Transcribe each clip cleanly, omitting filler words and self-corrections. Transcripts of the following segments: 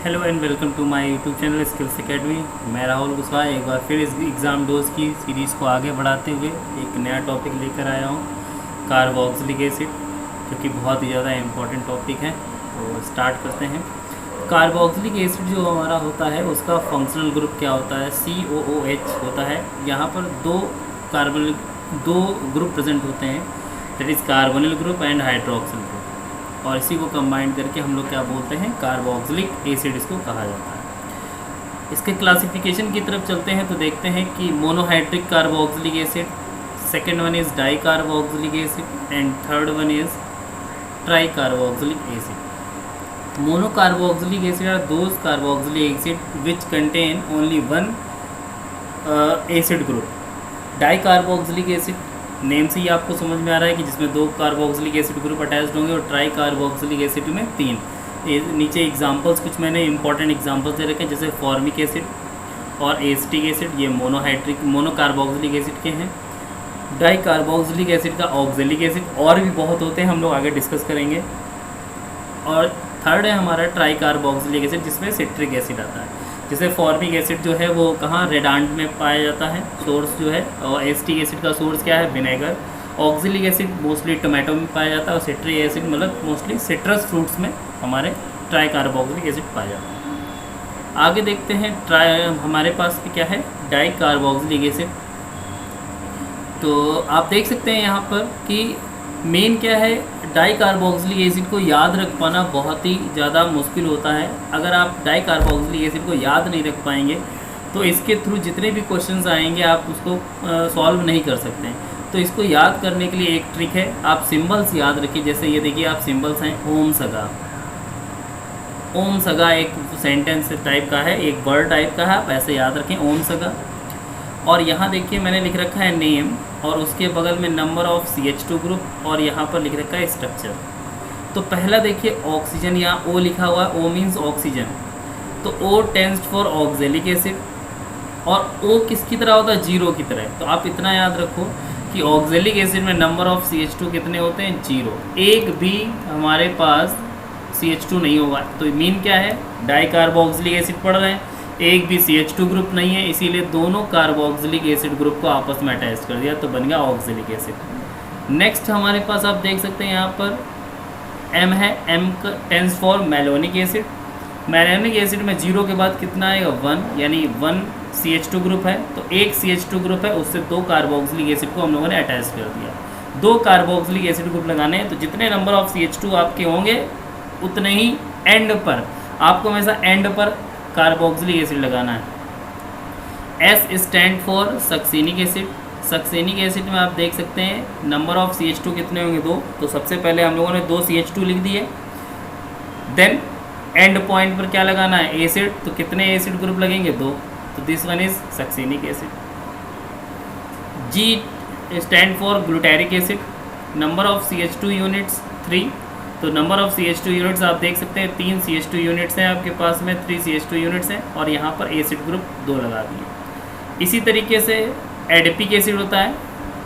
Hello and welcome to my YouTube channel skills academy. मैं राहुल कुशवाहा एक बार फिर इस एग्ज़ाम डोज की सीरीज़ को आगे बढ़ाते हुए एक नया टॉपिक लेकर आया हूँ, कार्बोक्सिलिक एसिड, जो कि बहुत ही ज़्यादा इम्पोर्टेंट टॉपिक है। तो स्टार्ट करते हैं। कार्बोक्सिलिक एसिड जो हमारा होता है उसका फंक्शनल ग्रुप क्या होता है, COOH होता है। यहाँ पर दो ग्रुप प्रेजेंट होते हैं, that is carbonyl group and hydroxyl group, और इसी को कंबाइन करके हम लोग क्या बोलते हैं, कार्बोक्सिलिक एसिड इसको कहा जाता है। इसके क्लासिफिकेशन की तरफ चलते हैं तो देखते हैं कि monohydric carboxylic acid, second one is di carboxylic acid and third one is tri carboxylic acid. Mono carboxylic acid are those carboxylic acid which contain only one acid group. Di carboxylic acid name से ही आपको समझ में आ रहा है कि जिसमें दो कार्बोक्सिलिक एसिड ग्रुप अटैच्ड होंगे, और ट्राई कार्बोक्सिलिक एसिड में तीन। नीचे एग्जांपल्स कुछ मैंने इंपॉर्टेंट एग्जांपल्स दे रखे हैं, जैसे फॉर्मिक एसिड और एसिटिक एसिड, ये मोनो कार्बोक्सिलिक एसिड के हैं। डाई कार्बोक्सिलिक एसिड का ऑक्जेलिक एसिड, और भी बहुत होते हैं, हम लोग आगे डिस्कस करेंगे। और थर्ड है हमारा ट्राई कार्बोक्सिलिक एसिड, जिसमें सिट्रिक एसिड आता है। जैसे फॉर्मिक एसिड जो है वो कहाँ, रेडांट में पाया जाता है सोर्स जो है, और एसिटिक एसिड का सोर्स क्या है, vinegar. Oxalic acid mostly tomato में पाया जाता है, और सिट्रिक एसिड मतलब मोस्टली सिट्रस फ्रूट्स में हमारे ट्राई कार्बोक्सिलिक एसिड पाया जाता है। आगे देखते हैं हमारे पास भी क्या है, डाई कार्बोक्सिलिक एसिड। तो आप देख सकते हैं यहाँ पर कि मेन क्या है, डाई कार्बोक्सिलिक एसिड को याद रख पाना बहुत ही ज़्यादा मुश्किल होता है। अगर आप डाई कार्बोक्सिलिक एसिड को याद नहीं रख पाएंगे तो इसके थ्रू जितने भी क्वेश्चंस आएंगे आप उसको सॉल्व नहीं कर सकते हैं। तो इसको याद करने के लिए एक ट्रिक है, आप सिंबल्स याद रखिए। जैसे ये देखिए, आप सिंबल्स हैं ओम सगा। ओम सगा एक सेंटेंस टाइप का है, एक वर्ड टाइप का है, आप ऐसे याद रखें ओम सगा। और यहाँ देखिए मैंने लिख रखा है नेम, और उसके बगल में नंबर ऑफ CH2 ग्रुप, और यहाँ पर लिख रखा है स्ट्रक्चर। तो पहला देखिए ऑक्सीजन, यहाँ O लिखा हुआ है, O मीन्स ऑक्सीजन, तो O stands for oxalic acid. और O किसकी तरह होता है, जीरो की तरह। तो आप इतना याद रखो कि ऑक्जेलिक एसिड में नंबर ऑफ CH2 कितने होते हैं, 0। एक भी हमारे पास CH2 नहीं होगा, तो मीन क्या है, डाई कार्बोक्सिलिक एसिड पढ़ रहे हैं, एक भी CH2 ग्रुप नहीं है, इसीलिए दोनों कार्बोक्सिलिक एसिड ग्रुप को आपस में अटैच कर दिया, तो बन गया ऑक्जेलिक एसिड। नेक्स्ट हमारे पास आप देख सकते हैं यहाँ पर M है, M stands for malonic acid. Malonic acid में 0 के बाद कितना आएगा, 1, यानी 1 CH2 ग्रुप है, तो एक CH2 ग्रुप है, उससे दो कार्बोक्सिलिक एसिड को हम लोगों ने अटैच कर दिया। दो कार्बोक्सिलिक एसिड ग्रुप लगाने हैं, तो जितने नंबर ऑफ CH2 आपके होंगे उतने ही एंड पर, आपको हमेशा एंड पर कार्बोक्सिलिक एसिड लगाना है। S stand for succinic acid. Succinic acid में आप देख सकते हैं नंबर ऑफ CH2 कितने होंगे, 2, तो सबसे पहले हम लोगों ने 2 CH2 लिख दिए। देन एंड पॉइंट पर क्या लगाना है, एसिड, तो कितने एसिड ग्रुप लगेंगे, 2, तो this one is succinic acid. G stand for glutaric acid. Number of CH2 units 3, तो नंबर ऑफ CH2 यूनिट्स आप देख सकते हैं 3 CH2 यूनिट्स हैं आपके पास में, 3 CH2 यूनिट्स हैं, और यहाँ पर एसिड ग्रुप 2 लगा दिए। इसी तरीके से एडिपिक एसिड होता है।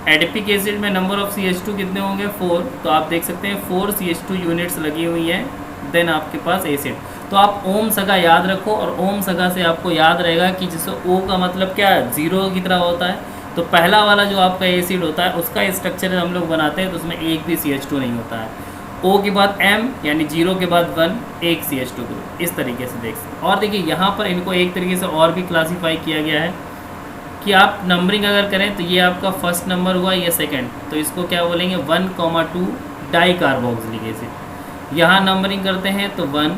एडिपिक एसिड में नंबर ऑफ CH2 कितने होंगे, 4, तो आप देख सकते हैं 4 CH2 यूनिट्स लगी हुई हैं, देन आपके पास एसिड। तो आप ओम सगा याद रखो, और ओम सगा से आपको याद रहेगा कि जिससे O का मतलब क्या है, 0 की तरह होता है। तो पहला वाला जो आपका एसिड होता है उसका स्ट्रक्चर हम लोग बनाते हैं, तो उसमें एक भी CH2 नहीं होता है। O के बाद M, यानी 0 के बाद 1, एक CH2 ग्रुप, इस तरीके से देख सकते हैं। और देखिए यहाँ पर इनको एक तरीके से और भी क्लासीफाई किया गया है कि आप नंबरिंग अगर करें तो ये आपका फर्स्ट नंबर हुआ, ये सेकंड, तो इसको क्या बोलेंगे, 1,2 डाई कार्बोक्सिलिक एसिड। यहाँ नंबरिंग करते हैं तो 1,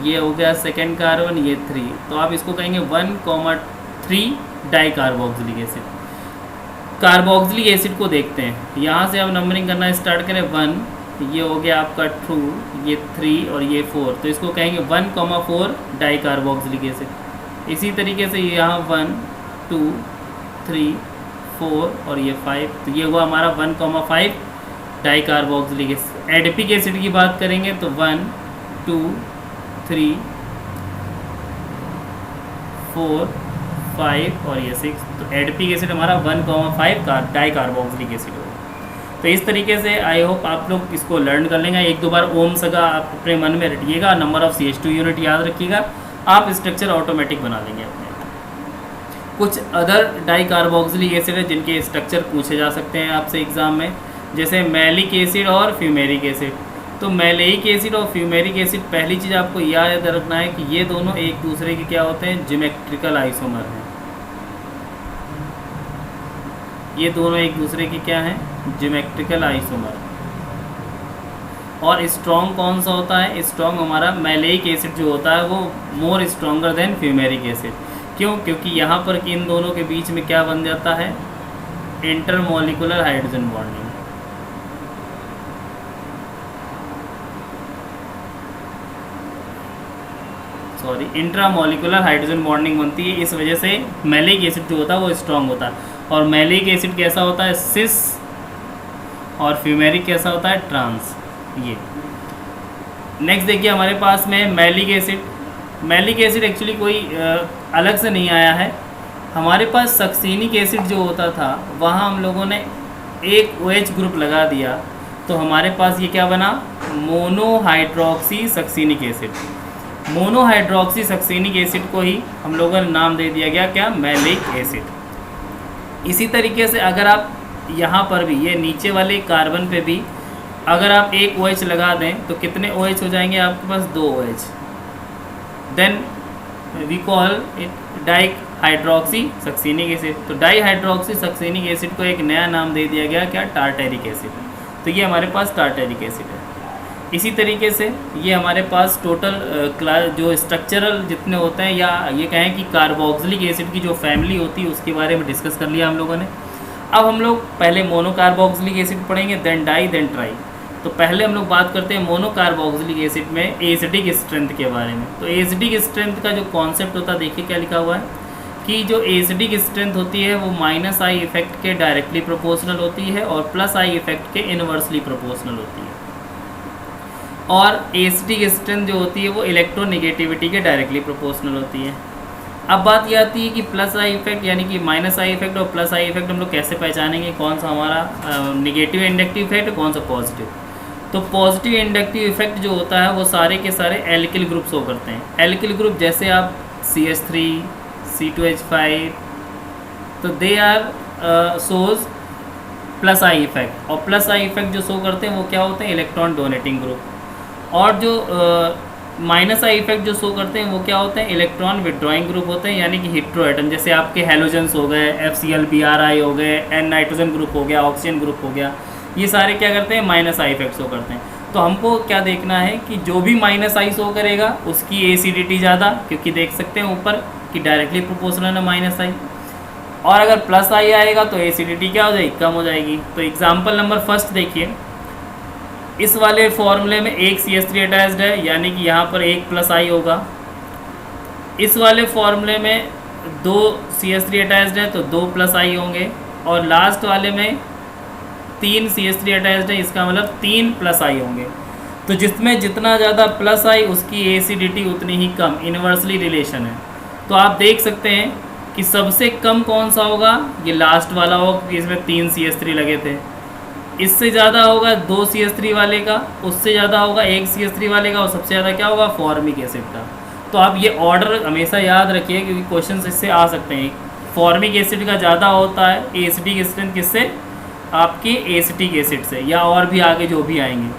ये हो गया सेकंड कार्बन, ये 3, तो आप इसको कहेंगे 1,3 die carboxylic acid. Carboxylic acid को देखते हैं, यहाँ से आप नंबरिंग करना स्टार्ट करें, 1, ये हो गया आपका 2, ये 3 और ये 4, तो इसको कहेंगे 1,4 डाई कार्बोक्सिलिक एसिड। इसी तरीके से यहाँ 1, 2, 3, 4 और ये 5, तो ये हुआ हमारा 1,5 die carboxylic acid. Adipic acid की बात करेंगे तो 1, 2, 3, 4, 5 और ये 6, तो एडिपिक एसिड हमारा 1,5 डाई कार्बोक्सिलिक एसिड होगा। तो इस तरीके से आई होप आप लोग इसको लर्न कर लेंगे। एक दो बार ओम सगा आप अपने मन में रटिएगा, नंबर ऑफ CH2 यूनिट याद रखिएगा, आप स्ट्रक्चर ऑटोमेटिक बना देंगे अपने आप। कुछ अदर डाई कार्बोक्सिलिक एसिड है जिनके स्ट्रक्चर पूछे जा सकते हैं आपसे एग्ज़ाम में, जैसे मैलिक एसिड और फ्यूमेरिक एसिड। तो मैलेइक एसिड और फ्यूमेरिक एसिड, पहली चीज़ आपको याद रखना है कि ये दोनों एक दूसरे के क्या होते हैं, ज्योमेट्रिकल आइसोमर हैं। ये दोनों एक दूसरे के क्या हैं, ज्योमेट्रिकल आइसोमर। और स्ट्रॉन्ग कौन सा होता है, स्ट्रॉन्ग हमारा मैलेइक एसिड जो होता है वो more stronger than fumaric acid. क्यों, क्योंकि यहाँ पर इन दोनों के बीच में क्या बन जाता है, intermolecular hydrogen bonding. Intramolecular hydrogen bonding बनती है। इस वजह से मैलिक एसिड जो होता है वो स्ट्रॉन्ग होता है। और मैलिक एसिड कैसा होता है, सिस, और फ्यूमेरिक कैसा होता है, ट्रांस। ये नेक्स्ट देखिए हमारे पास में malic acid. Malic acid actually कोई अलग से नहीं आया है। हमारे पास सक्सीनिक एसिड जो होता था वहाँ हम लोगों ने एक OH ग्रुप लगा दिया, तो हमारे पास ये क्या बना, मोनोहाइड्रोक्सी सक्सीनिक एसिड। मोनोहाइड्रोक्सी सक्सीनिक एसिड को ही हम लोगों ने नाम दे दिया गया क्या, मैलिक एसिड। इसी तरीके से अगर आप यहाँ पर भी ये नीचे वाले कार्बन पे भी अगर आप एक OH लगा दें तो कितने OH हो जाएंगे आपके पास, 2 OH। Then we call it di hydroxy succinic acid. तो डाई हाइड्रोक्सी सक्सीनिक एसिड को एक नया नाम दे दिया गया क्या, टार्टेरिक एसिड। तो ये हमारे पास टार्टेरिक एसिड है। इसी तरीके से ये हमारे पास टोटल जो स्ट्रक्चरल जितने होते हैं, या ये कहें कि कार्बोक्सिलिक एसिड की जो फैमिली होती है उसके बारे में डिस्कस कर लिया हम लोगों ने। अब हम लोग पहले मोनोकार्बोक्सिलिक एसिड पढ़ेंगे, देन डाई, देन ट्राई। तो पहले हम लोग बात करते हैं मोनोकार्बोक्सिलिक एसिड में एसिडिक स्ट्रेंथ के बारे में। तो एसिडिक स्ट्रेंथ का जो कॉन्सेप्ट होता है, देखिए क्या लिखा हुआ है कि जो एसिडिक स्ट्रेंथ होती है वो -I इफेक्ट के डायरेक्टली प्रोपोर्शनल होती है और +I इफेक्ट के इनवर्सली प्रोपोर्शनल होती है। और एसिडिक स्ट्रेंथ जो होती है वो इलेक्ट्रोनेगेटिविटी के डायरेक्टली प्रोपोर्शनल होती है। अब बात ये आती है कि +I इफेक्ट यानी कि -I इफेक्ट और +I इफेक्ट हम लोग कैसे पहचानेंगे, कौन सा हमारा नेगेटिव इंडक्टिव इफेक्ट है, कौन सा पॉजिटिव। तो पॉजिटिव इंडक्टिव इफेक्ट जो होता है वो सारे के सारे एल्किल ग्रुप शो करते हैं। एल्किल ग्रुप जैसे आप CH3, C2H5, तो they are shows +I effect. और +I इफेक्ट जो शो करते हैं वो क्या होते हैं, इलेक्ट्रॉन डोनेटिंग ग्रुप। और जो -I इफेक्ट जो शो करते हैं वो क्या होते हैं, इलेक्ट्रॉन विड्रॉइंग ग्रुप होते हैं, यानी कि हेटेरो एटम। जैसे आपके हेलोजेंस हो गए, FCl Bri हो गए, N नाइट्रोजन ग्रुप हो गया, ऑक्सीजन ग्रुप हो गया, ये सारे क्या करते हैं, -I इफेक्ट शो करते हैं। तो हमको क्या देखना है कि जो भी -I शो करेगा उसकी एसिडिटी ज़्यादा, क्योंकि देख सकते हैं ऊपर कि डायरेक्टली प्रोपोर्शनल है -I। और अगर +I आएगा तो एसिडिटी क्या हो जाएगी, कम हो जाएगी। तो एग्जाम्पल नंबर फर्स्ट देखिए, इस वाले फॉर्मूले में एक CH3 अटैच्ड है, यानी कि यहाँ पर एक +I होगा। इस वाले फॉर्मूले में 2 CH3 अटैच्ड है तो 2 +I होंगे। और लास्ट वाले में 3 CH3 अटैच्ड है, इसका मतलब 3 +I होंगे। तो जिसमें जितना ज़्यादा +I उसकी एसिडिटी उतनी ही कम, इन्वर्सली रिलेशन है। तो आप देख सकते हैं कि सबसे कम कौन सा होगा, ये लास्ट वाला होगा क्योंकि इसमें 3 CH3 लगे थे। इससे ज़्यादा होगा 2 CH3 वाले का, उससे ज़्यादा होगा 1 CH3 वाले का, और सबसे ज़्यादा क्या होगा, फॉर्मिक एसिड का। तो आप ये ऑर्डर हमेशा याद रखिए क्योंकि क्वेश्चन इससे आ सकते हैं। फॉर्मिक एसिड का ज़्यादा होता है एसिडिक स्ट्रेंथ किससे, आपके एसिटिक एसिड से, या और भी आगे जो भी आएंगे।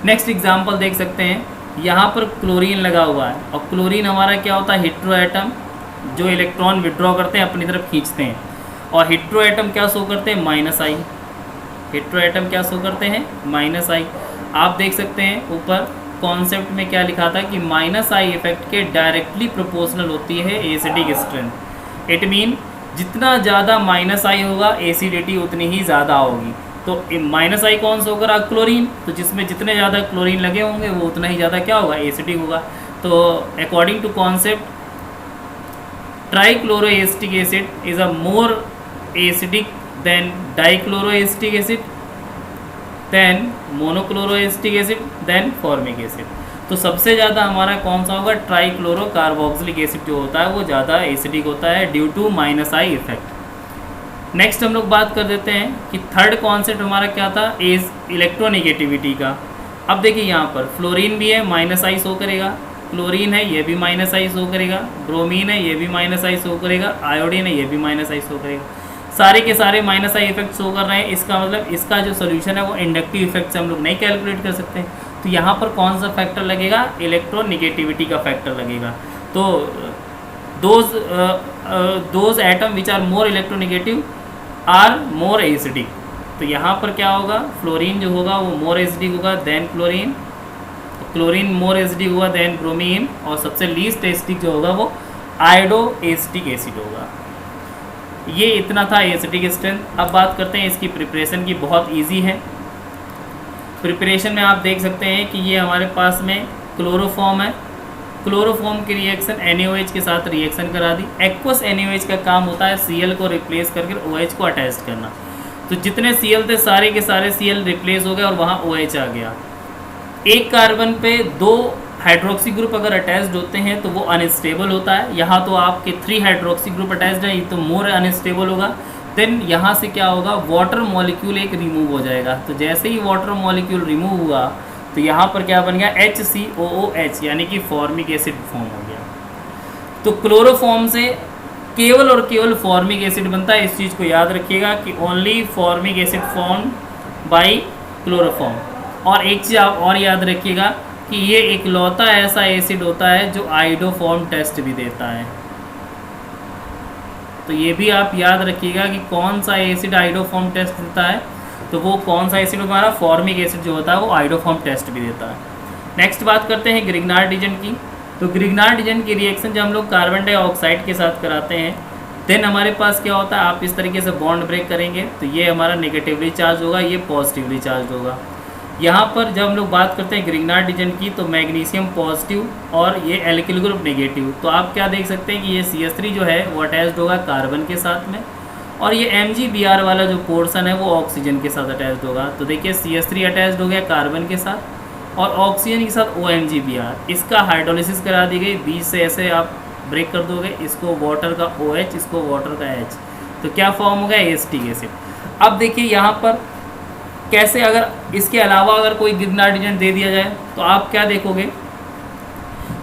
नेक्स्ट एग्जाम्पल देख सकते हैं, यहाँ पर क्लोरीन लगा हुआ है, और क्लोरीन हमारा क्या होता है, हेटेरो एटम, जो इलेक्ट्रॉन विड्रॉ करते हैं अपनी तरफ खींचते हैं। और हेटेरो एटम क्या शो करते हैं, -I। हेटेरो एटम क्या शो करते हैं, -I। आप देख सकते हैं ऊपर कॉन्सेप्ट में क्या लिखा था कि -I इफेक्ट के डायरेक्टली प्रोपोर्शनल होती है एसिडिक स्ट्रेंथ। इट मीन जितना ज़्यादा -I होगा एसिडिटी उतनी ही ज़्यादा होगी। तो -I कौन सा होगा, क्लोरीन। तो जिसमें जितने ज़्यादा क्लोरीन लगे होंगे वो उतना ही ज़्यादा क्या होगा, एसिडिक होगा। तो according to concept, trichloroacetic acid is a more acidic than dichloroacetic acid, then monochloroacetic acid, then formic acid. तो सबसे ज़्यादा हमारा कौन सा होगा, ट्राइक्लोरो कार्बोक्सिलिक एसिड जो होता है वो ज़्यादा एसिडिक होता है due to -I effect. Next हम लोग बात कर देते हैं कि थर्ड कॉन्सेप्ट हमारा क्या था, इलेक्ट्रोनेगेटिविटी का। अब देखिए यहाँ पर फ्लोरीन भी है, -I शो करेगा, क्लोरीन है ये भी माइनस आई शो करेगा, ब्रोमीन है ये भी माइनस आई शो करेगा, आयोडीन है ये भी माइनस आई शो करेगा, सारे के सारे माइनस आई इफेक्ट शो कर रहे हैं। इसका मतलब इसका जो सोल्यूशन है वो इंडक्टिव इफेक्ट से हम लोग नहीं कैलकुलेट कर सकते। तो यहाँ पर कौन सा फैक्टर लगेगा, इलेक्ट्रोनिगेटिविटी का फैक्टर लगेगा। तो those atom which are more electronegative are more acidic. तो यहाँ पर क्या होगा, फ्लोरीन जो होगा वो मोर एसिडिक होगा than chlorine, chlorine more acidic होगा देन ब्रोमीन, और सबसे लीस्ट एसिडिक जो होगा वो आयोडो एसिटिक एसिड होगा। ये इतना था एसिडिक स्ट्रेंथ। अब बात करते हैं इसकी प्रिपरेशन की। बहुत इजी है प्रिपरेशन में। आप देख सकते हैं कि ये हमारे पास में क्लोरोफॉर्म है, क्लोरोफॉर्म की रिएक्शन NaOH के साथ रिएक्शन करा दी। एक्वस NaOH का काम होता है Cl को रिप्लेस करके OH को अटैच करना। तो जितने Cl थे सारे के सारे Cl रिप्लेस हो गए और वहाँ OH आ गया। एक कार्बन पे 2 हाइड्रोक्सी ग्रुप अगर अटैच्ड होते हैं तो वो अनस्टेबल होता है। यहाँ तो आपके 3 हाइड्रोक्सी ग्रुप अटैच्ड है, ये तो मोर अनस्टेबल होगा। देन यहाँ से क्या होगा, वाटर मॉलिक्यूल एक रिमूव हो जाएगा। तो जैसे ही वाटर मॉलिक्यूल रिमूव हुआ तो यहाँ पर क्या बन गया, HCOOH यानी कि फॉर्मिक एसिड फॉर्म हो गया। तो क्लोरोफॉर्म से केवल और केवल फॉर्मिक एसिड बनता है। इस चीज़ को याद रखिएगा कि only formic acid form by chloroform. और एक चीज़ आप और याद रखिएगा कि ये इकलौता ऐसा एसिड होता है जो आयोडोफॉर्म टेस्ट भी देता है। तो ये भी आप याद रखिएगा कि कौन सा एसिड आयोडोफॉर्म टेस्ट देता है। तो वो कौन सा एसिड हमारा, फॉर्मिक एसिड जो होता है वो आयोडोफॉर्म टेस्ट भी देता है। नेक्स्ट बात करते हैं ग्रिग्नार्ड एजेंट की। तो ग्रिग्नार्ड एजेंट की रिएक्शन जब हम लोग कार्बन डाइऑक्साइड के साथ कराते हैं देन हमारे पास क्या होता है, आप इस तरीके से बॉन्ड ब्रेक करेंगे तो ये हमारा नेगेटिवली चार्ज होगा, ये पॉजिटिवली चार्ज होगा। यहाँ पर जब हम लोग बात करते हैं ग्रिग्नार्ड एजेंट की तो मैग्नीशियम पॉजिटिव और ये एल्किल ग्रुप नेगेटिव। तो आप क्या देख सकते हैं कि ये CH3 जो है वो अटैच्ड होगा कार्बन के साथ में, और ये MgBr वाला जो पोर्शन है वो ऑक्सीजन के साथ अटैच्ड होगा। तो देखिए CH3 अटैच्ड हो गया कार्बन के साथ और ऑक्सीजन के साथ OMgBr। इसका हाइड्रोलिसिस करा दी गई, बीच से ऐसे आप ब्रेक कर दोगे, इसको वाटर का OH, इसको वाटर का H, तो क्या फॉर्म हो गया, एसिटिक एसिड। अब देखिए यहाँ पर कैसे, अगर इसके अलावा अगर कोई ग्रिग्नार्ड एजेंट दे दिया जाए तो आप क्या देखोगे,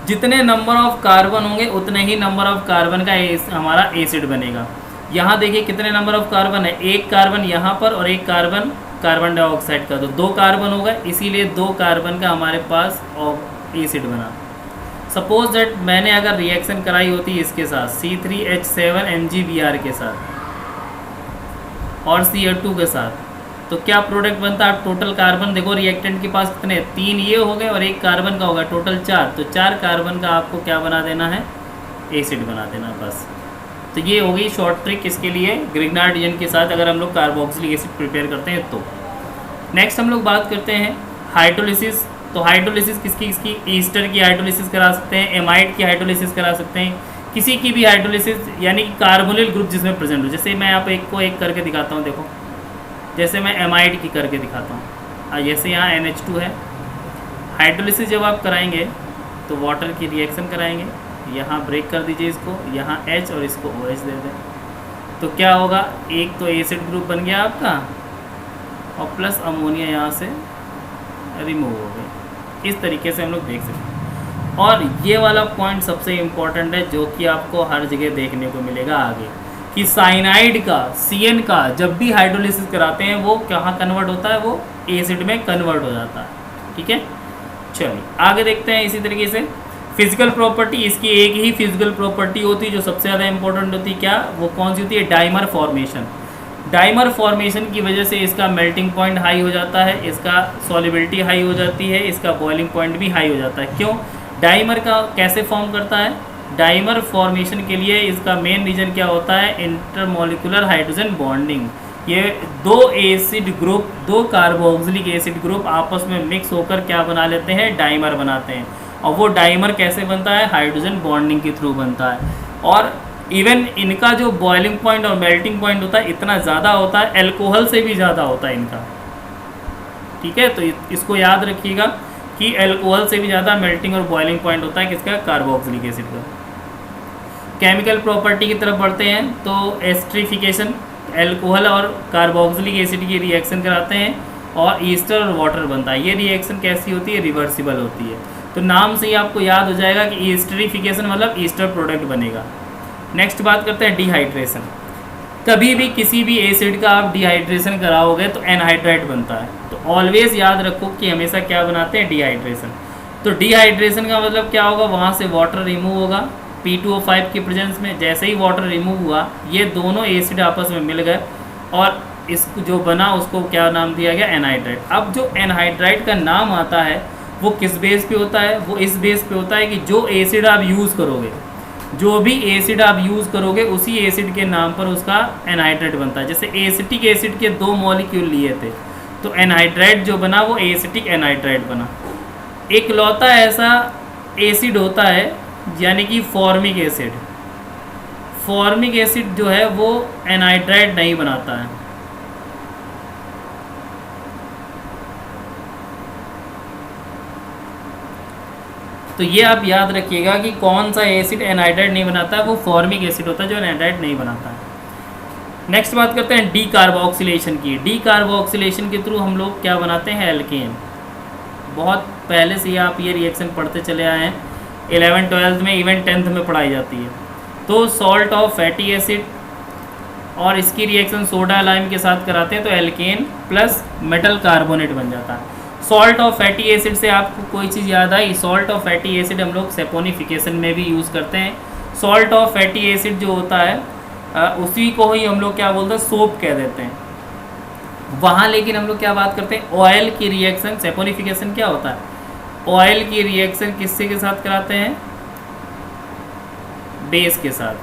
जितने नंबर ऑफ कार्बन होंगे उतने ही नंबर ऑफ कार्बन का हमारा एसिड बनेगा। यहाँ देखिए कितने नंबर ऑफ कार्बन है, एक कार्बन यहाँ पर और एक कार्बन कार्बन डाइऑक्साइड का, तो 2 कार्बन होगा, इसीलिए 2 कार्बन का हमारे पास एसिड बना। सपोज दैट मैंने अगर रिएक्शन कराई होती इसके साथ C3H7 MgBr के साथ और Cl2 के साथ, तो क्या प्रोडक्ट बनता है। टोटल कार्बन देखो रिएक्टेंट के पास कितने, 3 ये हो गए और एक कार्बन का होगा, टोटल 4। तो 4 कार्बन का आपको क्या बना देना है, एसिड बना देना बस। तो ये हो गई शॉर्ट ट्रिक इसके लिए ग्रिग्नार्ड एजेंट के साथ अगर हम लोग कार्बोक्सिलिक एसिड प्रिपेयर करते हैं तो। नेक्स्ट हम लोग बात करते हैं हाइड्रोलिसिस। तो हाइड्रोलिसिस किसकी ईस्टर की हाइड्रोलिसिस करा सकते हैं, एमाइड की हाइड्रोलिसिस करा सकते हैं, किसी की भी हाइड्रोलिसिस यानी कि कार्बोनिल ग्रुप जिसमें प्रेजेंट हो। जैसे मैं आप एक को एक करके दिखाता हूँ, देखो जैसे मैं एमाइड की करके दिखाता हूँ। जैसे यहाँ NH2 है, हाइड्रोलिसिस जब आप कराएंगे तो वाटर की रिएक्शन कराएंगे, यहाँ ब्रेक कर दीजिए इसको, यहाँ H और इसको OH दे दें, तो क्या होगा, एक तो एसिड ग्रुप बन गया आपका और प्लस अमोनिया यहाँ से रिमूव हो गई। इस तरीके से हम लोग देख सकते हैं। और ये वाला पॉइंट सबसे इम्पॉर्टेंट है जो कि आपको हर जगह देखने को मिलेगा आगे, कि साइनाइड का CN का जब भी हाइड्रोलिसिस कराते हैं वो कहाँ कन्वर्ट होता है, वो एसिड में कन्वर्ट हो जाता है। ठीक है, चलिए आगे देखते हैं। इसी तरीके से फिजिकल प्रॉपर्टी, इसकी एक ही फिजिकल प्रॉपर्टी होती है जो सबसे ज़्यादा इंपॉर्टेंट होती है, क्या वो कौन सी होती है, डाइमर फॉर्मेशन। डाइमर फॉर्मेशन की वजह से इसका मेल्टिंग पॉइंट हाई हो जाता है, इसका सॉल्युबिलिटी हाई हो जाती है, इसका बॉइलिंग पॉइंट भी हाई हो जाता है। क्यों, डाइमर का कैसे फॉर्म करता है, डाइमर फॉर्मेशन के लिए इसका मेन रीजन क्या होता है, इंटरमोलिकुलर हाइड्रोजन बॉन्डिंग। ये 2 acid group, 2 carboxylic acid group आपस में मिक्स होकर क्या बना लेते हैं, डाइमर बनाते हैं। और वो डाइमर कैसे बनता है, हाइड्रोजन बॉन्डिंग के थ्रू बनता है। और इवन इनका जो बॉइलिंग पॉइंट और मेल्टिंग पॉइंट होता है इतना ज़्यादा होता है, अल्कोहल से भी ज़्यादा होता है इनका। ठीक है, तो इसको याद रखिएगा कि अल्कोहल से भी ज़्यादा मेल्टिंग और बॉइलिंग पॉइंट होता है किसका, कार्बोक्सिलिक एसिड का। केमिकल प्रॉपर्टी की तरफ बढ़ते हैं तो एस्ट्रिफिकेशन, अल्कोहल और कार्बोक्सिलिक एसिड की रिएक्शन कराते हैं और ईस्टर और वाटर बनता है। ये रिएक्शन कैसी होती है, रिवर्सिबल होती है। तो नाम से ही आपको याद हो जाएगा कि ईस्टरिफिकेशन मतलब ईस्टर प्रोडक्ट बनेगा। नेक्स्ट बात करते हैं डिहाइड्रेशन। कभी भी किसी भी एसिड का आप डिहाइड्रेशन कराओगे तो एनहाइड्राइड बनता है। तो ऑलवेज याद रखो कि हमेशा क्या बनाते हैं, डिहाइड्रेशन। तो डिहाइड्रेशन का मतलब क्या होगा, वहाँ से वाटर रिमूव होगा P2O5 की प्रेजेंस में। जैसे ही वाटर रिमूव हुआ, ये दोनों एसिड आपस में मिल गए और इस जो बना उसको क्या नाम दिया गया, एनहाइड्राइड। अब जो एनहाइड्राइड का नाम आता है वो किस बेस पे होता है, वो इस बेस पे होता है कि जो एसिड आप यूज़ करोगे, जो भी एसिड आप यूज़ करोगे उसी एसिड के नाम पर उसका एनहाइड्राइड बनता है। जैसे एसिटिक एसिड के 2 मॉलिक्यूल लिए थे तो एनहाइड्राइड जो बना वो एसिटिक एनहाइड्राइड बना। एक लौता ऐसा एसिड होता है यानी कि फॉर्मिक एसिड। फॉर्मिक एसिड जो है वो एनहाइड्राइड नहीं बनाता है। तो ये आप याद रखिएगा कि कौन सा एसिड एनहाइड्राइड नहीं बनाता है, वो फॉर्मिक एसिड होता है जो एनहाइड्राइड नहीं बनाता है। नेक्स्ट बात करते हैं डी कार्बोक्सिलेशन की। डी कार्बोक्सिलेशन के थ्रू हम लोग क्या बनाते हैं, एल्केन। बहुत पहले से ही आप ये रिएक्शन पढ़ते चले आए हैं, 11th 12th में, इवन 10th में पढ़ाई जाती है। तो सॉल्ट ऑफ फैटी एसिड और इसकी रिएक्शन सोडा लाइम के साथ कराते हैं तो एल्केन प्लस मेटल कार्बोनेट बन जाता है। सॉल्ट ऑफ फैटी एसिड से आपको कोई चीज़ याद आई, सॉल्ट ऑफ फैटी एसिड हम लोग सेपोनिफिकेशन में भी यूज़ करते हैं। सॉल्ट ऑफ फैटी एसिड जो होता है उसी को ही हम लोग क्या बोलते हैं, सोप कह देते हैं वहाँ। लेकिन हम लोग क्या बात करते हैं, ऑयल की रिएक्शन। सेपोनिफिकेशन क्या होता है, ऑयल की रिएक्शन किससे के साथ कराते हैं, बेस के साथ।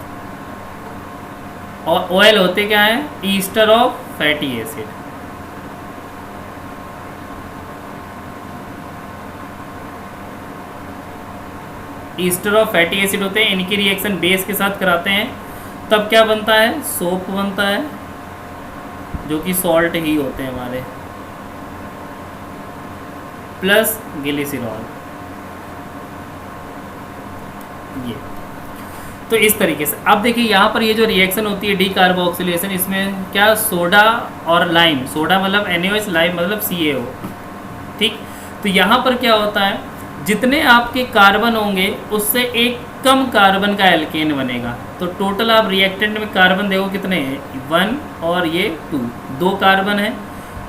और ऑयल होते क्या है, ester of fatty acid. Ester of fatty acid होते हैं, इनकी रिएक्शन बेस के साथ कराते हैं, तब क्या बनता है, सोप बनता है, जो कि सॉल्ट ही होते हैं हमारे, प्लस ग्लिसरॉल। ये तो इस तरीके से। अब देखिए यहाँ पर ये जो रिएक्शन होती है डी कार्बोक्सिलेशन, इसमें क्या, सोडा और लाइम, सोडा मतलब NaOH, लाइम मतलब CaO, ठीक। तो यहाँ पर क्या होता है, जितने आपके कार्बन होंगे उससे एक कम कार्बन का एल्केन बनेगा। तो टोटल आप रिएक्टेंट में कार्बन देखो कितने हैं, 1 और ये 2, 2 कार्बन है।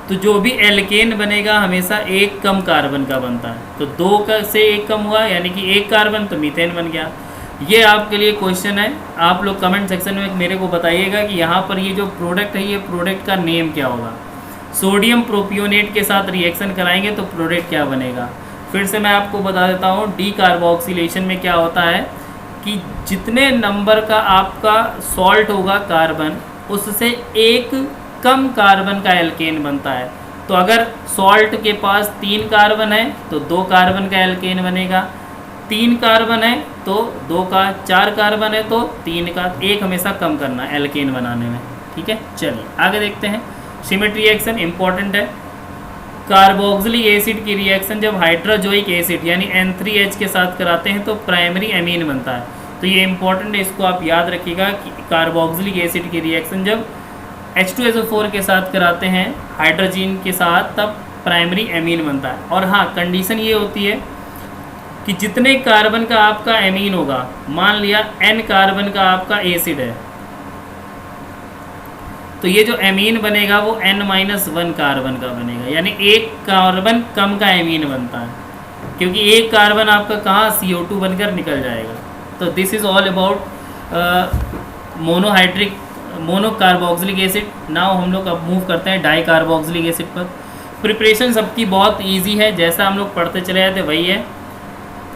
तो जो भी एल्केन बनेगा हमेशा एक कम कार्बन का बनता है। तो 2 का से 1 कम हुआ यानी कि 1 कार्बन, तो मीथेन बन गया। ये आपके लिए क्वेश्चन है, आप लोग कमेंट सेक्शन में मेरे को बताइएगा कि यहाँ पर ये जो प्रोडक्ट है, ये प्रोडक्ट का नेम क्या होगा। सोडियम प्रोपियोनेट के साथ रिएक्शन कराएंगे तो प्रोडक्ट क्या बनेगा। फिर से मैं आपको बता देता हूँ, डी कार्बोक्सिलेशन में क्या होता है कि जितने नंबर का आपका सॉल्ट होगा कार्बन, उससे एक कम कार्बन का एल्केन बनता है। तो अगर सॉल्ट के पास 3 कार्बन है तो 2 कार्बन का एल्केन बनेगा, 3 कार्बन है तो 2 का, 4 कार्बन है तो 3 का, 1 हमेशा कम करना है एल्केन बनाने में, ठीक है। चलिए आगे देखते हैं। सिमेट्री रिएक्शन इंपॉर्टेंट है। कार्बोक्सिलिक एसिड की रिएक्शन जब हाइड्रोजोइक एसिड यानी N3H के साथ कराते हैं तो प्राइमरी एमीन बनता है। तो ये इंपॉर्टेंट है, इसको आप याद रखिएगा कि कार्बोक्सिलिक एसिड की रिएक्शन जब H2SO4 के साथ कराते हैं हाइड्रोजन के साथ, तब प्राइमरी एमीन बनता है। और हाँ, कंडीशन ये होती है कि जितने कार्बन का आपका एमीन होगा, मान लिया N कार्बन का आपका एसिड है, तो ये जो एमीन बनेगा वो N-1 कार्बन का बनेगा, यानी 1 कार्बन कम का एमीन बनता है, क्योंकि 1 कार्बन आपका कहाँ, CO2 बनकर निकल जाएगा। तो this is all about mono carboxylic acid. Now हम लोग अब मूव करते हैं डाई कार्बोक्सिलिक एसिड पर। प्रिपरेशन सबकी बहुत ईजी है, जैसा हम लोग पढ़ते चले जाते वही है।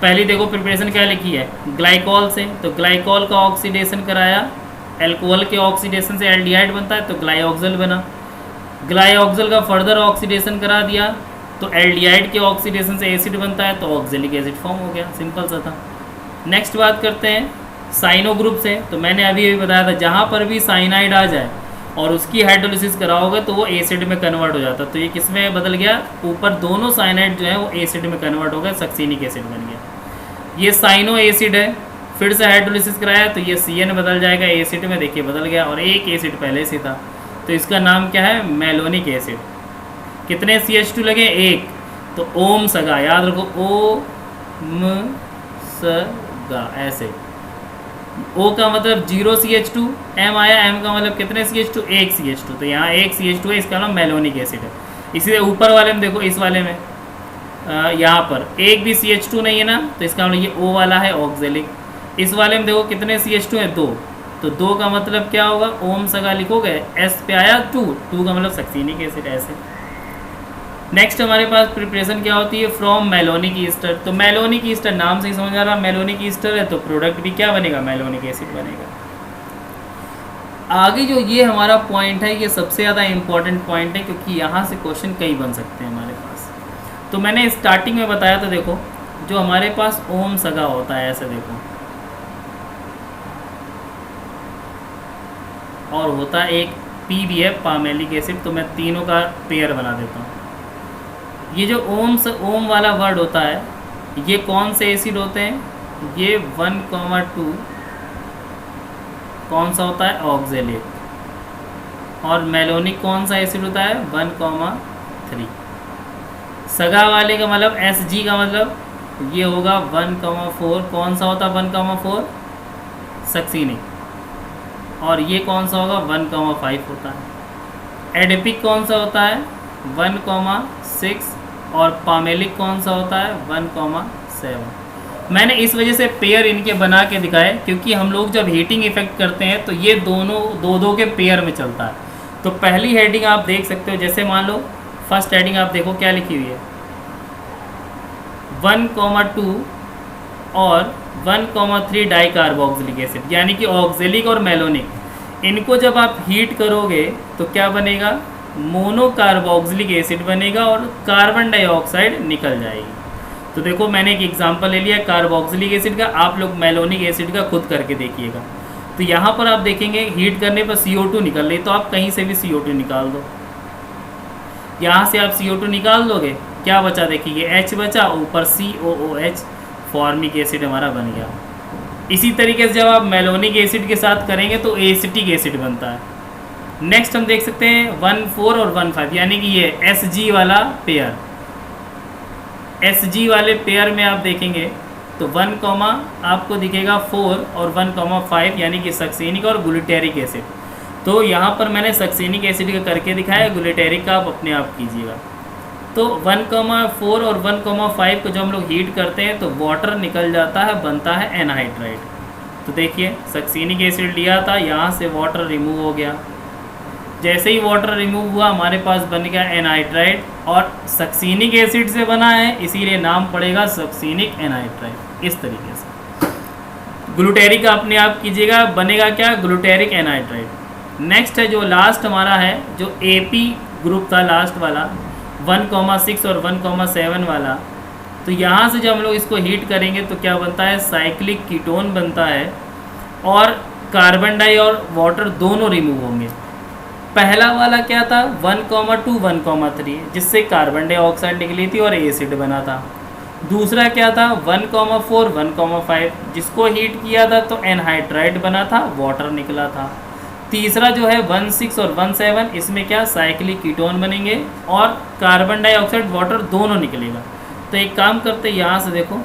पहले देखो प्रिपरेशन क्या लिखी है, ग्लाइकॉल से, तो ग्लाइकॉल का ऑक्सीडेशन कराया, एल्कोहल के ऑक्सीडेशन से एल्डिहाइड बनता है तो ग्लाइऑक्सल बना। ग्लाइऑक्सल का फर्दर ऑक्सीडेशन करा दिया तो एल्डिहाइड के ऑक्सीडेशन से एसिड बनता है तो ऑक्जेलिक एसिड फॉर्म हो गया, सिंपल सा था। नेक्स्ट बात करते हैं साइनो ग्रुप से। तो मैंने अभी बताया था, जहाँ पर भी साइनाइड आ जाए और उसकी हाइड्रोलिसिस कराओगे तो वो एसिड में कन्वर्ट हो जाता है। तो ये किस में बदल गया, ऊपर दोनों साइनाइड जो है वो एसिड में कन्वर्ट हो गए, सक्सीनिक एसिड बन गया। ये साइनो एसिड है, फिर से हाइड्रोलिसिस कराया तो ये CN बदल जाएगा एसिड में, देखिए बदल गया, और एक एसिड पहले से था तो इसका नाम क्या है, मेलोनिक एसिड। कितने CH2 लगे, 1, तो ओम सगा, याद रखो म स गा, ऐसे। O का मतलब 0 CH2, M आया, M का मतलब कितने CH2, 1 CH2, तो यहाँ 1 CH2 है, इसका नाम मेलोनिक एसिड है। इसीलिए ऊपर वाले में देखो, इस वाले में यहाँ पर एक भी CH2 नहीं है ना, तो इसका मतलब ये O वाला है ऑक्जेलिक। इस वाले में देखो कितने CH2 है, 2, तो 2 का मतलब क्या होगा, ओम सगा लिखोगे, S पे आया 2, 2 का मतलब सक्सीनिक एसिड, ऐसे। नेक्स्ट हमारे पास प्रिपरेशन क्या होती है, फ्रॉम मेलोनिक ईस्टर। तो मेलोनिक ईस्टर नाम से ही समझ आ रहा, मेलोनिक ईस्टर है तो प्रोडक्ट भी क्या बनेगा, मेलोनिक एसिड बनेगा। आगे जो ये हमारा पॉइंट है, ये सबसे ज़्यादा इंपॉर्टेंट पॉइंट है, क्योंकि यहाँ से क्वेश्चन कई बन सकते हैं हमारे पास। तो मैंने स्टार्टिंग में बताया था, देखो जो हमारे पास ओम सगा होता है, ऐसे देखो, और होता है एक पी भी है, पामेलिक एसिड। तो मैं तीनों का पेयर बना देता हूँ। ये जो ओम वाला वर्ड होता है, ये कौन से एसिड होते हैं, ये 1,2 कौन सा होता है, ऑक्जेलेट। और मेलोनिक कौन सा एसिड होता है, 1,3। सगा वाले का मतलब Sg का मतलब ये होगा 1,4, कौन सा होता है 1,4, सक्सीनिक। और ये कौन सा होगा, 1,5 होता है। एडिपिक कौन सा होता है, 1,6। और पामेलिक कौन सा होता है, 1,7। मैंने इस वजह से पेयर इनके बना के दिखाए, क्योंकि हम लोग जब हीटिंग इफेक्ट करते हैं तो ये दोनों दो के पेयर में चलता है। तो पहली हेडिंग आप देख सकते हो, जैसे मान लो फर्स्ट हेडिंग आप देखो क्या लिखी हुई है, 1,2 और 1,3 डाई कार्बोक्सिलिक एसिड, यानी कि ऑक्जेलिक और मेलोनिक। इनको जब आप हीट करोगे तो क्या बनेगा, मोनो कार्बोक्सिलिक एसिड बनेगा और कार्बन डाइऑक्साइड निकल जाएगी। तो देखो मैंने एक एग्जांपल ले लिया कार्बोक्सिलिक एसिड का, आप लोग मेलोनिक एसिड का खुद करके देखिएगा। तो यहाँ पर आप देखेंगे हीट करने पर CO2 निकल रही, तो आप कहीं से भी CO2 निकाल दो। यहाँ से आप CO2 निकाल दोगे, क्या बचा देखिए, H बचा, ऊपर COOH, फॉर्मिक एसिड हमारा बन गया। इसी तरीके से जब आप मेलोनिक एसिड के साथ करेंगे तो एसिटिक एसिड बनता है। नेक्स्ट हम देख सकते हैं 1,4 और 1,5, यानी कि ये Sg वाला पेयर। Sg वाले पेयर में आप देखेंगे तो 1, आपको दिखेगा 4 और 1,5, यानी कि सक्सेनिक और ग्लूटेरिक एसिड। तो यहाँ पर मैंने सक्सेनिक एसिड का करके दिखाया, ग्लूटेरिक का आप अपने आप कीजिएगा। तो 1,4 और 1,5 को जब हम लोग हीट करते हैं तो वाटर निकल जाता है, बनता है एनहाइड्राइड। तो देखिए सक्सेनिक एसिड लिया था, यहाँ से वाटर रिमूव हो गया। जैसे ही वाटर रिमूव हुआ हमारे पास बन गया एनहाइड्राइड, और सक्सेनिक एसिड से बना है इसीलिए नाम पड़ेगा सक्सेनिक एनहाइड्राइड। इस तरीके से ग्लूटेरिक अपने आप कीजिएगा, बनेगा क्या, ग्लूटेरिक एनहाइड्राइड। नेक्स्ट है जो लास्ट हमारा है, जो AP ग्रुप था लास्ट वाला, 1,6 और 1,7 वाला। तो यहाँ से जब हम लोग इसको हीट करेंगे तो क्या बनता है, साइक्लिक कीटोन बनता है, और कार्बन डाई और वाटर दोनों रिमूव होंगे। पहला वाला क्या था, 1,2 1,3, जिससे कार्बन डाइऑक्साइड निकली थी और एसिड बना था। दूसरा क्या था, 1,4 1,5, जिसको हीट किया था तो एनहाइड्राइड बना था, वाटर निकला था। तीसरा जो है 1,6 और 1,7, इसमें क्या, साइक्लिक कीटोन बनेंगे और कार्बन डाइऑक्साइड वाटर दोनों निकलेगा। तो एक काम करते हैं, यहाँ से देखो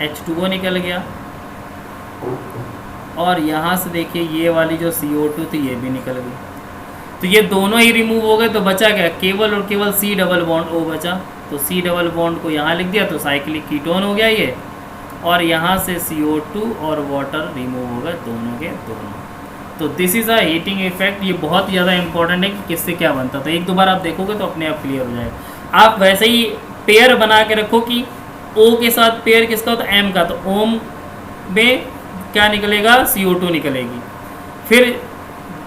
H2O निकल गया, और यहाँ से देखिए ये वाली जो CO2 थी ये भी निकल गई। तो ये दोनों ही रिमूव हो गए, तो बचा क्या, केवल और केवल C डबल बॉन्ड O बचा। तो C डबल बॉन्ड को यहाँ लिख दिया तो साइक्लिक कीटोन हो गया ये, और यहाँ से CO2 और वाटर रिमूव हो गए, दोनों के दोनों। तो this is a heating effect. ये बहुत ज़्यादा इंपॉर्टेंट है कि किससे क्या बनता। तो एक दो बार आप देखोगे तो अपने आप क्लियर हो जाएगा। आप वैसे ही पेयर बना के रखो कि O के साथ पेयर किसका होता है, M का, तो ओम में क्या निकलेगा, CO2 निकलेगी। फिर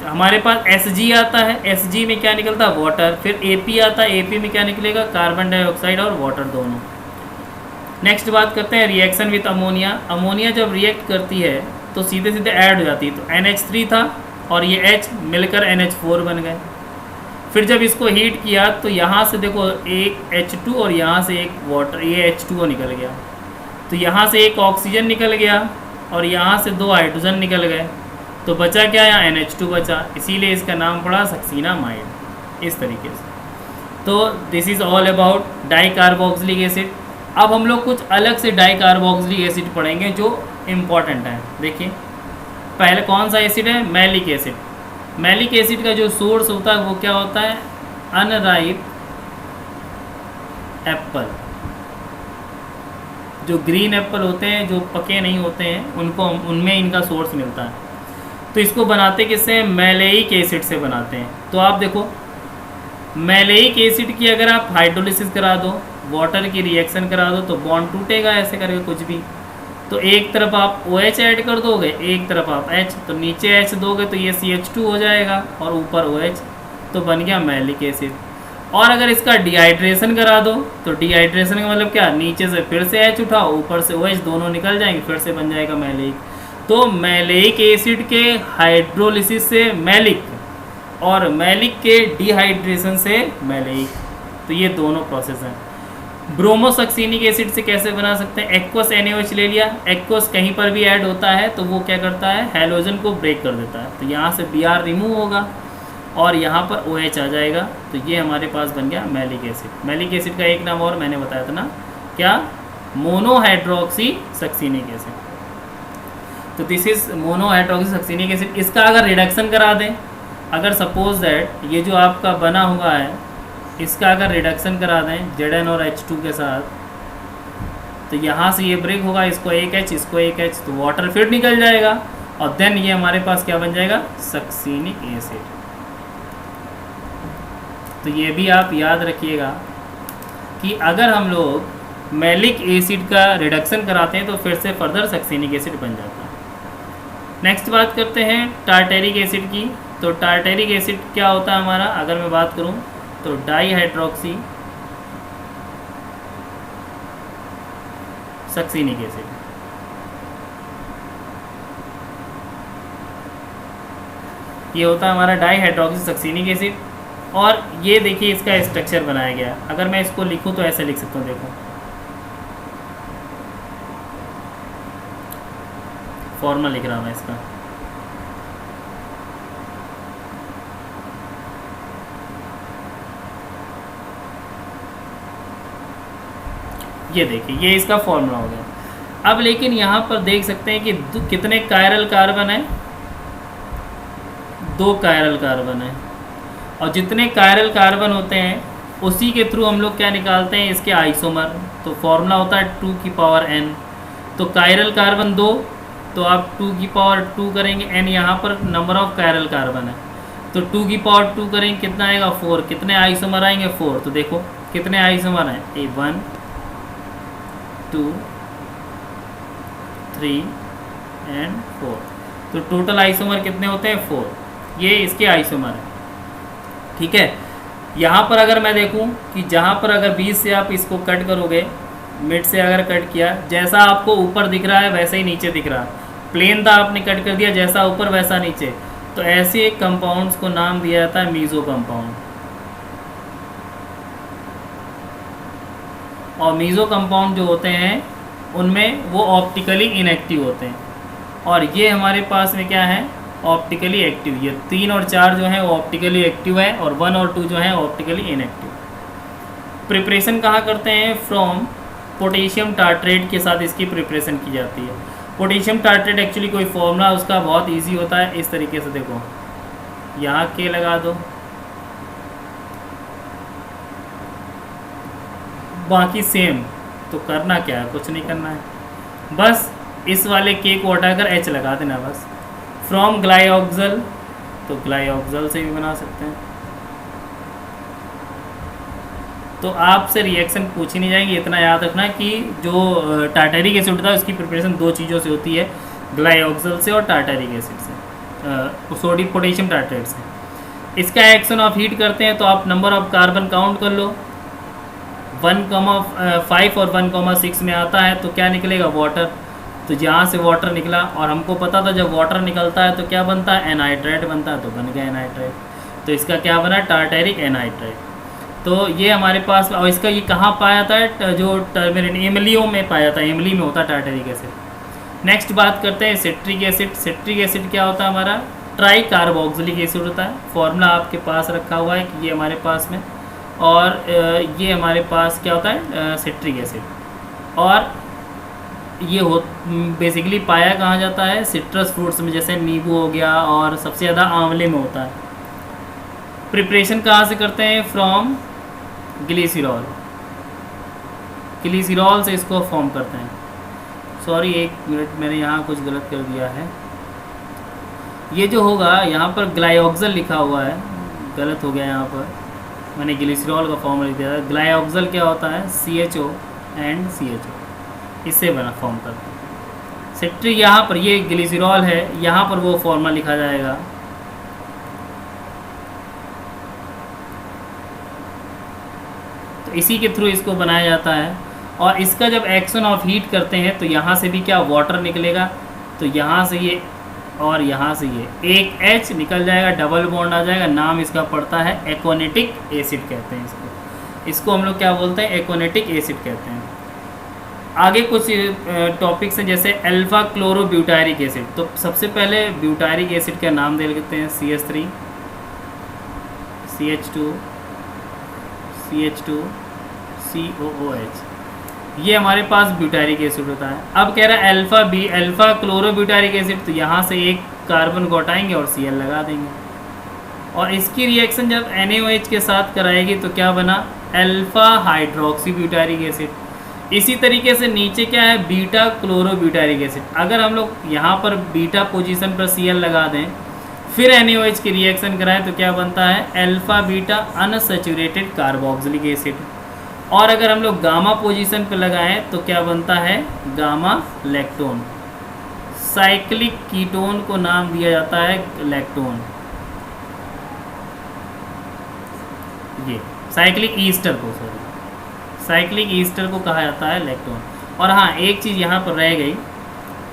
हमारे पास Sg आता है, Sg में क्या निकलता है, वाटर। फिर AP आता है, AP में क्या निकलेगा, कार्बन डाइऑक्साइड और वाटर दोनों। नेक्स्ट बात करते हैं रिएक्शन विथ अमोनिया। अमोनिया जब रिएक्ट करती है तो सीधे सीधे ऐड हो जाती है। तो NH3 था और ये H मिलकर NH4 बन गए। फिर जब इसको हीट किया तो यहाँ से देखो एक H2 और यहाँ से एक वाटर, ये H2O निकल गया। तो यहाँ से एक ऑक्सीजन निकल गया और यहाँ से 2 हाइड्रोजन निकल गए। तो बचा क्या, यहाँ NH2 बचा, इसीलिए इसका नाम पड़ा सक्सीनामाइड। इस तरीके से। तो this is all about die carboxylic acid. अब हम लोग कुछ अलग से डाई कार्बोक्सिलिक एसिड पढ़ेंगे जो इम्पॉर्टेंट है। देखिए पहले कौन सा एसिड है, मैलिक एसिड। मैलिक एसिड का जो सोर्स होता है वो क्या होता है, अनराइप एप्पल। जो ग्रीन एप्पल होते हैं, जो पके नहीं होते हैं, उनमें इनका सोर्स मिलता है। तो इसको बनाते किससे, मैलेइक एसिड से बनाते हैं। तो आप देखो मैलेइक एसिड की अगर आप हाइड्रोलिसिस करा दो, वाटर की रिएक्शन करा दो, तो बॉन्ड टूटेगा ऐसे करके कुछ भी। तो एक तरफ आप OH ऐड कर दोगे, एक तरफ आप H, तो नीचे H दोगे तो ये CH2 हो जाएगा और ऊपर OH, तो बन गया मैलिक एसिड। और अगर इसका डिहाइड्रेशन करा दो तो डिहाइड्रेशन का मतलब क्या, नीचे से फिर से H उठाओ, ऊपर से OH, दोनों निकल जाएंगे, फिर से बन जाएगा मैलिक। तो मैलिक एसिड के हाइड्रोलिसिस से मैलिक और मैलिक के डिहाइड्रेशन से मैलिक, तो ये दोनों प्रोसेस हैं। ब्रोमोसक्सिनिक एसिड से कैसे बना सकते हैं, एक्वस NaOH ले लिया, एक्वस कहीं पर भी ऐड होता है तो वो क्या करता है, हैलोजन को ब्रेक कर देता है। तो यहाँ से Br रिमूव होगा और यहाँ पर OH आ जाएगा, तो ये हमारे पास बन गया मैलिक एसिड। मैलिक एसिड का एक नाम और मैंने बताया था ना, क्या, मोनोहाइड्रोक्सी सक्सिनिक एसिड। तो दिस इज मोनोहाइड्रोक्सी सक्सिनिक एसिड। इसका अगर रिडक्शन करा दें, अगर सपोज दैट ये जो आपका बना हुआ है इसका अगर रिडक्शन करा दें Zn और H2 के साथ, तो यहाँ से ये ब्रेक होगा, इसको एक H, इसको एक H, तो वाटर फिर निकल जाएगा और देन ये हमारे पास क्या बन जाएगा, सक्सिनिक एसिड। तो ये भी आप याद रखिएगा कि अगर हम लोग मैलिक एसिड का रिडक्शन कराते हैं तो फिर से फर्दर सक्सिनिक एसिड बन जाता है। नेक्स्ट बात करते हैं टार्टेरिक एसिड की। तो टार्टेरिक एसिड क्या होता है हमारा, अगर मैं बात करूं तो डाई हाइड्रोक्सी सक्सिनिक एसिड। ये होता है हमारा डाई हाइड्रोक्सी सक्सिनिक एसिड। और ये देखिए इसका स्ट्रक्चर बनाया गया। अगर मैं इसको लिखूं तो ऐसे लिख सकता हूं, देखो फॉर्मूला लिख रहा हूं मैं इसका। ये देखिए ये इसका फॉर्मूला हो गया। अब लेकिन यहाँ पर देख सकते हैं कि कितने कायरल कार्बन है, 2 कायरल कार्बन है। और जितने कायरल कार्बन होते हैं उसी के थ्रू हम लोग क्या निकालते हैं, इसके आइसोमर। तो फॉर्मूला होता है 2 की पावर n। तो कायरल कार्बन 2, तो आप 2 की पावर 2 करेंगे, n यहाँ पर नंबर ऑफ कायरल कार्बन है, तो 2 की पावर 2 करेंगे, कितना आएगा 4। कितने आइसोमर आएंगे 4। तो देखो कितने आइसोमर हैं, 1 2 3 एंड 4। तो टोटल आइसोमर कितने होते हैं, 4। ये इसके आइसोमर है, ठीक है। यहाँ पर अगर मैं देखूँ कि जहाँ पर अगर 20 से आप इसको कट करोगे, मिड से अगर कट किया, जैसा आपको ऊपर दिख रहा है वैसे ही नीचे दिख रहा है। प्लेन था, आपने कट कर दिया, जैसा ऊपर वैसा नीचे। तो ऐसे एक कंपाउंड्स को नाम दिया जाता है मीजो कंपाउंड। और मीजो कंपाउंड जो होते हैं उनमें वो ऑप्टिकली इनएक्टिव होते हैं, और ये हमारे पास में क्या है, ऑप्टिकली एक्टिव। ये 3 और 4 जो है वो ऑप्टिकली एक्टिव है, और 1 और 2 जो है ऑप्टिकली इनएक्टिव। प्रिपरेशन कहाँ करते हैं, फ्रॉम पोटेशियम टार्ट्रेट के साथ इसकी प्रिपरेशन की जाती है। पोटेशियम टार्ट्रेट एक्चुअली कोई फॉर्मूला उसका बहुत इजी होता है, इस तरीके से देखो, यहाँ के लगा दो, बाकी सेम। तो करना क्या है, कुछ नहीं करना है, बस इस वाले के को हटाकर H लगा देना बस। फ्रॉम ग्लाइऑक्सल, तो ग्लाइऑक्सल से भी बना सकते हैं। तो आपसे रिएक्शन पूछी नहीं जाएगी, इतना याद रखना कि जो टार्टेरिक एसिड होता है उसकी प्रिपरेशन 2 चीज़ों से होती है, ग्लाइऑक्सल से और टार्टेरिक एसिड से, सोडियम पोटेशियम टार्ट्रेट से। इसका एक्शन ऑफ हीट करते हैं तो आप नंबर ऑफ कार्बन काउंट कर लो, 1,5 और 1,6 में आता है, तो क्या निकलेगा, वाटर। तो यहाँ से वाटर निकला, और हमको पता था जब वाटर निकलता है तो क्या बनता है, एनहाइड्रेट बनता है, तो बन गया एनहाइड्रेट। तो इसका क्या बना, टार्टेरिक एनहाइड्रेट। तो ये हमारे पास, और इसका ये कहाँ पाया था, जो टर्मेरिन इमलियों में पाया था, इमली में होता है टार्टेरिक एसिड। नेक्स्ट बात करते हैं सिट्रिक एसिड। सिट्रिक एसिड क्या होता है हमारा, ट्राई कार्बोक्सिलिक एसिड होता है। फॉर्मूला आपके पास रखा हुआ है कि ये हमारे पास में, और ये हमारे पास क्या होता है, सिट्रिक एसिड। और ये हो बेसिकली पाया कहाँ जाता है, सिट्रस फ्रूट्स में, जैसे नींबू हो गया, और सबसे ज़्यादा आंवले में होता है। प्रिपरेशन कहाँ से करते हैं, फ्रॉम ग्लिसरॉल, ग्लिसरॉल से इसको फॉर्म करते हैं। सॉरी एक मिनट, मैंने यहाँ कुछ गलत कर दिया है। ये जो होगा यहाँ पर ग्लाइऑक्सल लिखा हुआ है, गलत हो गया यहाँ पर, मैंने ग्लिसरॉल का फॉर्मूला लिख दिया था। ग्लाइऑक्सल क्या होता है, CHO एंड CHO, इससे बना फॉर्म करते हैं। सिट्रिक यहाँ पर ये ग्लिसरॉल है, यहाँ पर वो फॉर्मूला लिखा जाएगा। तो इसी के थ्रू इसको बनाया जाता है। और इसका जब एक्शन ऑफ हीट करते हैं तो यहाँ से भी क्या वाटर निकलेगा, तो यहाँ से ये और यहाँ से ये एक H निकल जाएगा, डबल बॉन्ड आ जाएगा। नाम इसका पड़ता है एकोनेटिक एसिड कहते हैं इसको हम लोग क्या बोलते हैं, एकोनेटिक एसिड कहते हैं। आगे कुछ टॉपिक्स हैं, जैसे अल्फा क्लोरोब्यूटारिक एसिड। तो सबसे पहले ब्यूटारिक एसिड का नाम दे लेते हैं, CH3 CH2 CH2 COOH, ये हमारे पास ब्यूटारिक एसिड होता है। अब कह रहा है अल्फा क्लोरोब्यूटारिक एसिड, तो यहाँ से एक कार्बन को हटाएंगे और Cl लगा देंगे, और इसकी रिएक्शन जब NaOH के साथ कराएगी तो क्या बना, अल्फा हाइड्रोक्सी ब्यूटारिक एसिड। इसी तरीके से नीचे क्या है, बीटा क्लोरोब्यूटारिक एसिड। अगर हम लोग यहाँ पर बीटा पोजीशन पर Cl लगा दें, फिर NaOH की रिएक्शन कराएं तो क्या बनता है, alpha beta unsaturated carboxylic acid. और अगर हम लोग गामा पोजीशन पर लगाएं तो क्या बनता है, गामा लैक्टोन। साइक्लिक कीटोन को नाम दिया जाता है लैक्टोन। ये साइक्लिक ईस्टर को कहा जाता है लैक्टोन। और हाँ, एक चीज़ यहाँ पर रह गई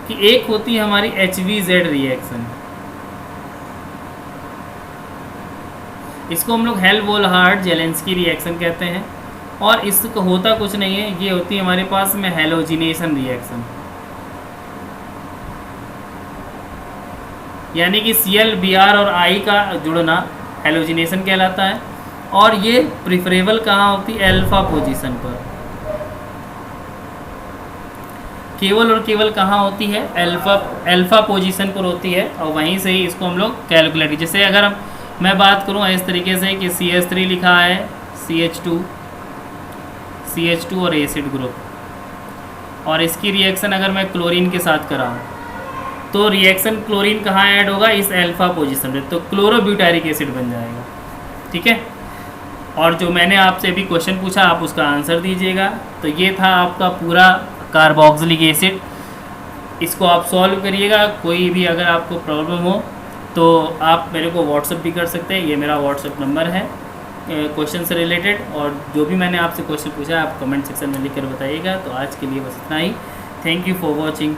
कि एक होती है हमारी HVZ रिएक्शन, इसको हम लोग हेल्महोल्ट्ज़ जेलेंस्की रिएक्शन कहते हैं। और इसको होता कुछ नहीं है, ये होती है हमारे पास में हेलोजिनेशन रिएक्शन, यानी कि Cl Br और I का जुड़ना हेलोजिनेशन कहलाता है। और ये प्रिफरेबल कहाँ होती है, अल्फा पोजीशन पर, केवल और केवल कहाँ होती है, अल्फा पोजीशन पर होती है। और वहीं से ही इसको हम लोग कैलकुलेट, जैसे अगर मैं बात करूँ इस तरीके से कि CH3 लिखा है, CH2 और एसिड ग्रुप, और इसकी रिएक्शन अगर मैं क्लोरीन के साथ कराऊँ तो रिएक्शन क्लोरीन कहाँ ऐड होगा, इस अल्फा पोजीशन पे, तो क्लोरोब्यूटारिक एसिड बन जाएगा। ठीक है। और जो मैंने आपसे अभी क्वेश्चन पूछा आप उसका आंसर दीजिएगा। तो ये था आपका पूरा कार्बोक्सिलिक एसिड, इसको आप सॉल्व करिएगा। कोई भी अगर आपको प्रॉब्लम हो तो आप मेरे को व्हाट्सअप भी कर सकते हैं, ये मेरा व्हाट्सअप नंबर है क्वेश्चन से रिलेटेड। और जो भी मैंने आपसे क्वेश्चन पूछा आप कमेंट सेक्शन में लिख कर बताइएगा। तो आज के लिए बस इतना ही। Thank you for watching.